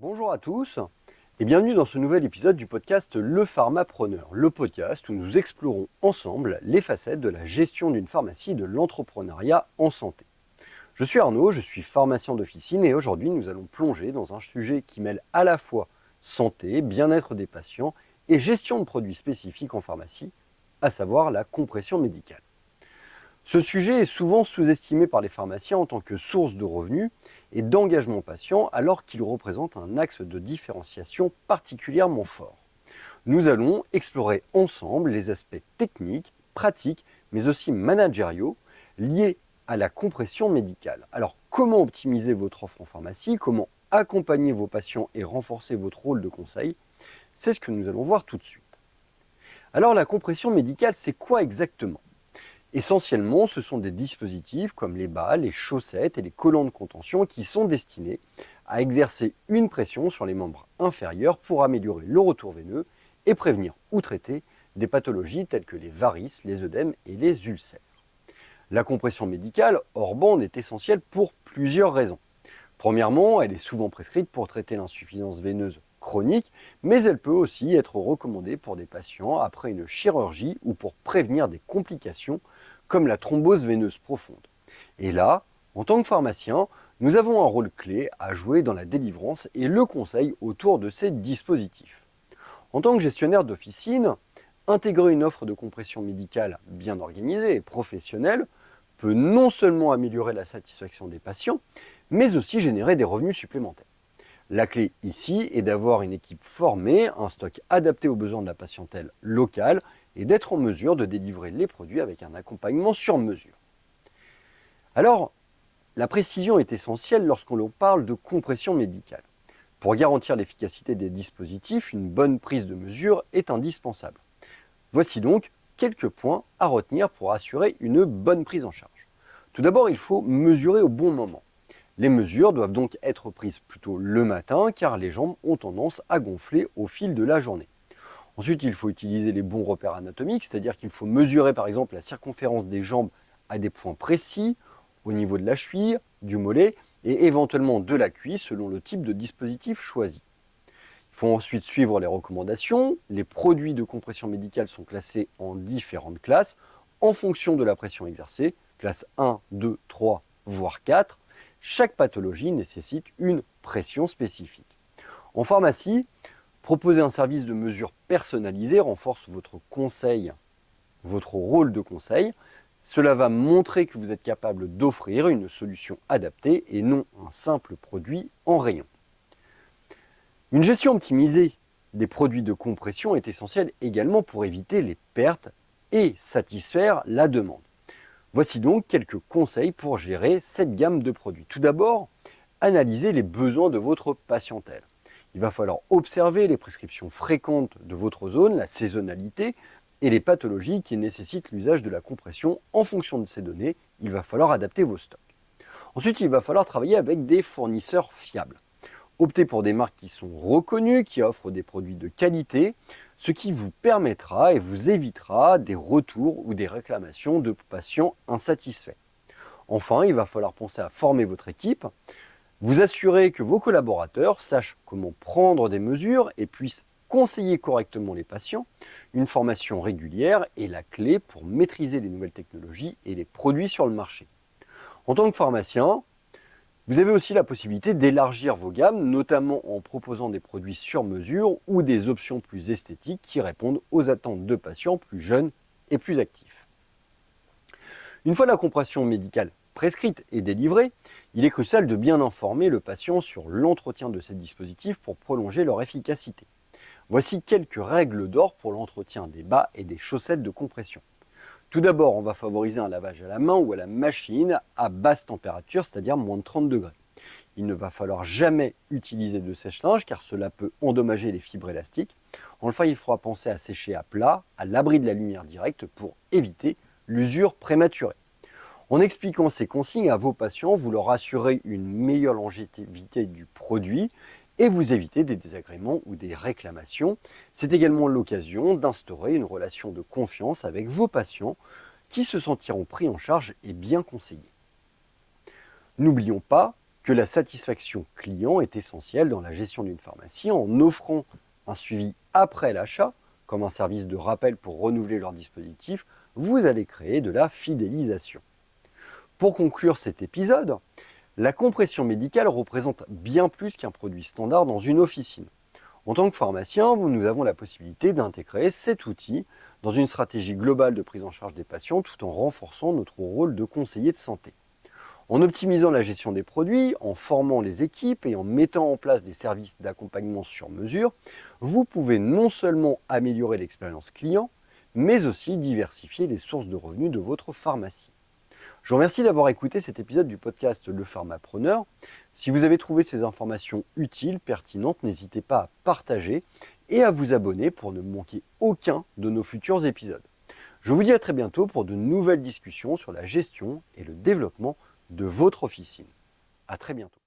Bonjour à tous et bienvenue dans ce nouvel épisode du podcast Le Pharmapreneur, le podcast où nous explorons ensemble les facettes de la gestion d'une pharmacie et de l'entrepreneuriat en santé. Je suis Arnaud, je suis pharmacien d'officine et aujourd'hui nous allons plonger dans un sujet qui mêle à la fois santé, bien-être des patients et gestion de produits spécifiques en pharmacie, à savoir la compression médicale. Ce sujet est souvent sous-estimé par les pharmaciens en tant que source de revenus et d'engagement patient alors qu'il représente un axe de différenciation particulièrement fort. Nous allons explorer ensemble les aspects techniques, pratiques, mais aussi managériaux liés à la compression médicale. Alors comment optimiser votre offre en pharmacie, comment accompagner vos patients et renforcer votre rôle de conseil, c'est ce que nous allons voir tout de suite. Alors la compression médicale, c'est quoi exactement ? Essentiellement, ce sont des dispositifs comme les bas, les chaussettes et les collants de contention qui sont destinés à exercer une pression sur les membres inférieurs pour améliorer le retour veineux et prévenir ou traiter des pathologies telles que les varices, les œdèmes et les ulcères. La compression médicale hors bande est essentielle pour plusieurs raisons. Premièrement, elle est souvent prescrite pour traiter l'insuffisance veineuse chronique, mais elle peut aussi être recommandée pour des patients après une chirurgie ou pour prévenir des complications comme la thrombose veineuse profonde. Et là, en tant que pharmacien, nous avons un rôle clé à jouer dans la délivrance et le conseil autour de ces dispositifs. En tant que gestionnaire d'officine, intégrer une offre de compression médicale bien organisée et professionnelle peut non seulement améliorer la satisfaction des patients, mais aussi générer des revenus supplémentaires. La clé ici est d'avoir une équipe formée, un stock adapté aux besoins de la patientèle locale et d'être en mesure de délivrer les produits avec un accompagnement sur mesure. Alors, la précision est essentielle lorsqu'on parle de compression médicale. Pour garantir l'efficacité des dispositifs, une bonne prise de mesure est indispensable. Voici donc quelques points à retenir pour assurer une bonne prise en charge. Tout d'abord, il faut mesurer au bon moment. Les mesures doivent donc être prises plutôt le matin car les jambes ont tendance à gonfler au fil de la journée. Ensuite, il faut utiliser les bons repères anatomiques, c'est-à-dire qu'il faut mesurer par exemple la circonférence des jambes à des points précis, au niveau de la cheville, du mollet et éventuellement de la cuisse selon le type de dispositif choisi. Il faut ensuite suivre les recommandations. Les produits de compression médicale sont classés en différentes classes en fonction de la pression exercée, classe 1, 2, 3, voire 4. Chaque pathologie nécessite une pression spécifique. En pharmacie, proposer un service de mesure personnalisé renforce votre conseil, votre rôle de conseil. Cela va montrer que vous êtes capable d'offrir une solution adaptée et non un simple produit en rayon. Une gestion optimisée des produits de compression est essentielle également pour éviter les pertes et satisfaire la demande. Voici donc quelques conseils pour gérer cette gamme de produits. Tout d'abord, analysez les besoins de votre patientèle. Il va falloir observer les prescriptions fréquentes de votre zone, la saisonnalité et les pathologies qui nécessitent l'usage de la compression. En fonction de ces données, il va falloir adapter vos stocks. Ensuite, il va falloir travailler avec des fournisseurs fiables. Optez pour des marques qui sont reconnues, qui offrent des produits de qualité, ce qui vous permettra et vous évitera des retours ou des réclamations de patients insatisfaits. Enfin, il va falloir penser à former votre équipe, vous assurer que vos collaborateurs sachent comment prendre des mesures et puissent conseiller correctement les patients. Une formation régulière est la clé pour maîtriser les nouvelles technologies et les produits sur le marché. En tant que pharmacien, vous avez aussi la possibilité d'élargir vos gammes, notamment en proposant des produits sur mesure ou des options plus esthétiques qui répondent aux attentes de patients plus jeunes et plus actifs. Une fois la compression médicale prescrite et délivrée, il est crucial de bien informer le patient sur l'entretien de ces dispositifs pour prolonger leur efficacité. Voici quelques règles d'or pour l'entretien des bas et des chaussettes de compression. Tout d'abord, on va favoriser un lavage à la main ou à la machine à basse température, c'est-à-dire moins de 30 degrés. Il ne va falloir jamais utiliser de sèche-linge car cela peut endommager les fibres élastiques. Enfin, il faudra penser à sécher à plat, à l'abri de la lumière directe pour éviter l'usure prématurée. En expliquant ces consignes à vos patients, vous leur assurez une meilleure longévité du produit et vous évitez des désagréments ou des réclamations. C'est également l'occasion d'instaurer une relation de confiance avec vos patients qui se sentiront pris en charge et bien conseillés. N'oublions pas que la satisfaction client est essentielle dans la gestion d'une pharmacie en offrant un suivi après l'achat, comme un service de rappel pour renouveler leur dispositif, vous allez créer de la fidélisation. Pour conclure cet épisode, la compression médicale représente bien plus qu'un produit standard dans une officine. En tant que pharmacien, nous avons la possibilité d'intégrer cet outil dans une stratégie globale de prise en charge des patients tout en renforçant notre rôle de conseiller de santé. En optimisant la gestion des produits, en formant les équipes et en mettant en place des services d'accompagnement sur mesure, vous pouvez non seulement améliorer l'expérience client, mais aussi diversifier les sources de revenus de votre pharmacie. Je vous remercie d'avoir écouté cet épisode du podcast Le Pharmapreneur. Si vous avez trouvé ces informations utiles, pertinentes, n'hésitez pas à partager et à vous abonner pour ne manquer aucun de nos futurs épisodes. Je vous dis à très bientôt pour de nouvelles discussions sur la gestion et le développement de votre officine. À très bientôt.